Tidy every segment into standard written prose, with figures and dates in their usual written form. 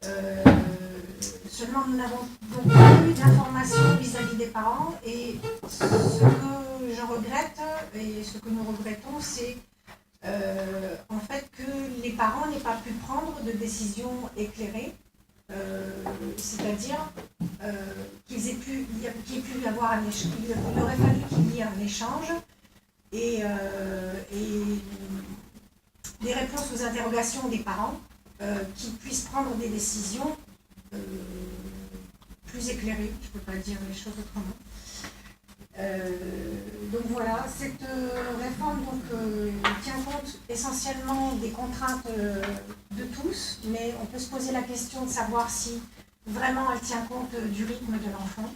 Seulement, nous n'avons donc pas eu d'informations vis-à-vis des parents, et ce que je regrette, et ce que nous regrettons, c'est en fait que les parents n'aient pas pu prendre de décision éclairée, c'est-à-dire qu'il ait pu y avoir un échange, il aurait fallu qu'il y ait un échange et des réponses aux interrogations des parents qui puissent prendre des décisions plus éclairées, je ne peux pas dire les choses autrement. Donc voilà, cette réforme tient compte essentiellement des contraintes de tous, mais on peut se poser la question de savoir si vraiment elle tient compte du rythme de l'enfant.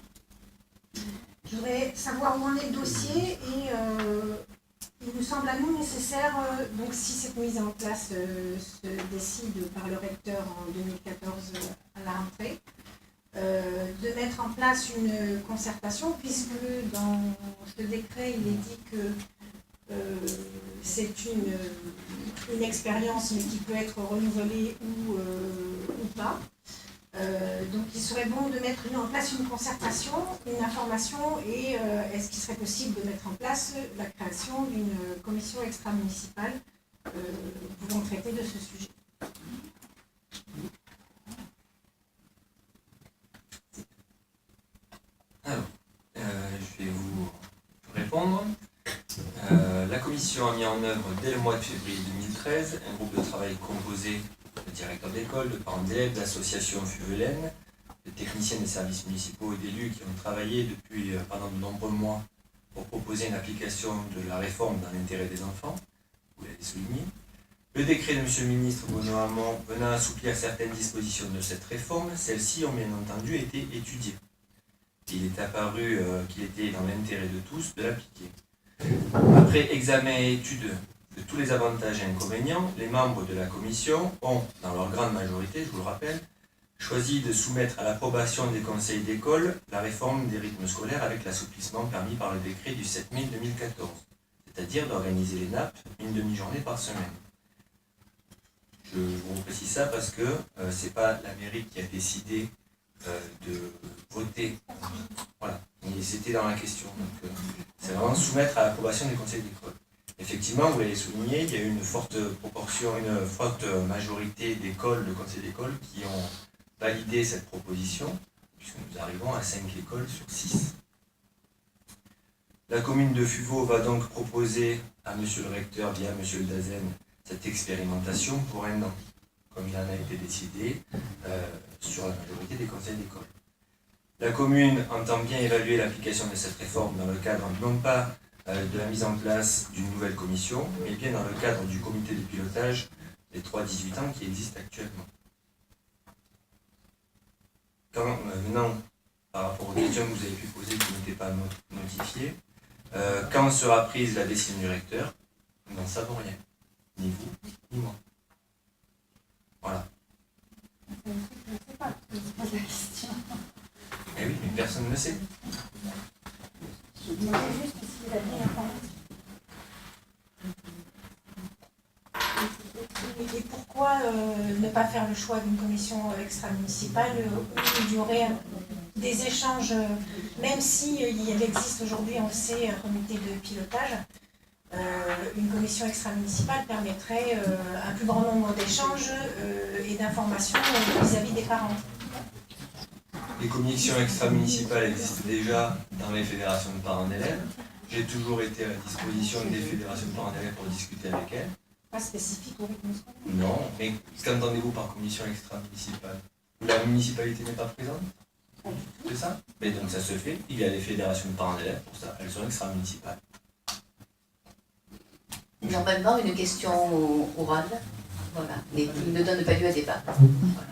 Je voudrais savoir où en est le dossier et il nous semble à nous nécessaire, donc si cette mise en place se décide par le recteur en 2014 à la rentrée, de mettre en place une concertation, puisque dans ce décret, il est dit que c'est une expérience, mais qui peut être renouvelée ou pas. Donc il serait bon de mettre en place une concertation, une information, et est-ce qu'il serait possible de mettre en place la création d'une commission extra-municipale pouvant traiter de ce sujet. Alors, je vais vous répondre. La commission a mis en œuvre dès le mois de février 2013 un groupe de travail composé de directeurs d'école, de parents d'élèves, d'associations FUVELN, de techniciens des services municipaux et d'élus qui ont travaillé pendant de nombreux mois pour proposer une application de la réforme dans l'intérêt des enfants, vous l'avez souligné. Le décret de M. le ministre Bruno Hamon venant assouplir certaines dispositions de cette réforme, celles-ci ont bien entendu été étudiées. Il est apparu qu'il était dans l'intérêt de tous de l'appliquer. Après examen et étude de tous les avantages et inconvénients, les membres de la commission ont, dans leur grande majorité, je vous le rappelle, choisi de soumettre à l'approbation des conseils d'école la réforme des rythmes scolaires avec l'assouplissement permis par le décret du 7 mai 2014, c'est-à-dire d'organiser les nappes une demi-journée par semaine. Je vous précise ça parce que ce n'est pas la mairie qui a décidé de voter. Voilà, et c'était dans la question. Donc, c'est vraiment soumettre à l'approbation des conseils d'école. Effectivement, vous l'avez souligné, il y a eu une forte proportion, une forte majorité d'écoles, de conseils d'école qui ont validé cette proposition, puisque nous arrivons à 5 écoles sur 6. La commune de Fuveau va donc proposer à monsieur le recteur, via monsieur le Dazen, cette expérimentation pour 1 an, comme il en a été décidé sur la majorité des conseils d'école. La commune entend bien évaluer l'application de cette réforme dans le cadre non pas de la mise en place d'une nouvelle commission, mais bien dans le cadre du comité de pilotage des 3-18 ans qui existe actuellement. Maintenant, par rapport aux questions que vous avez pu poser qui n'étaient pas notifiées, quand sera prise la décision du recteur, nous n'en savons rien. Ni vous, ni moi. Voilà. Je ne sais pas, je pose la question. Eh oui, mais personne ne le sait. Je demandais juste si vous aviez l'information. Et pourquoi ne pas faire le choix d'une commission extra-municipale où il y aurait des échanges, même si il existe aujourd'hui, on le sait, un comité de pilotage, une commission extra-municipale permettrait un plus grand nombre d'échanges et d'informations vis-à-vis des parents. Les commissions extra-municipales existent déjà dans les fédérations de parents d'élèves. J'ai toujours été à la disposition des fédérations de parents d'élèves pour discuter avec elles. Pas spécifique au rythme scolaire. Non, mais qu'entendez-vous par commission extra-municipale? La municipalité n'est pas présente? C'est ça? Mais donc ça se fait, il y a des fédérations de parents d'élèves pour ça, elles sont extra-municipales. Normalement, une question orale, voilà, mais qui ne donne pas lieu à débat. Voilà.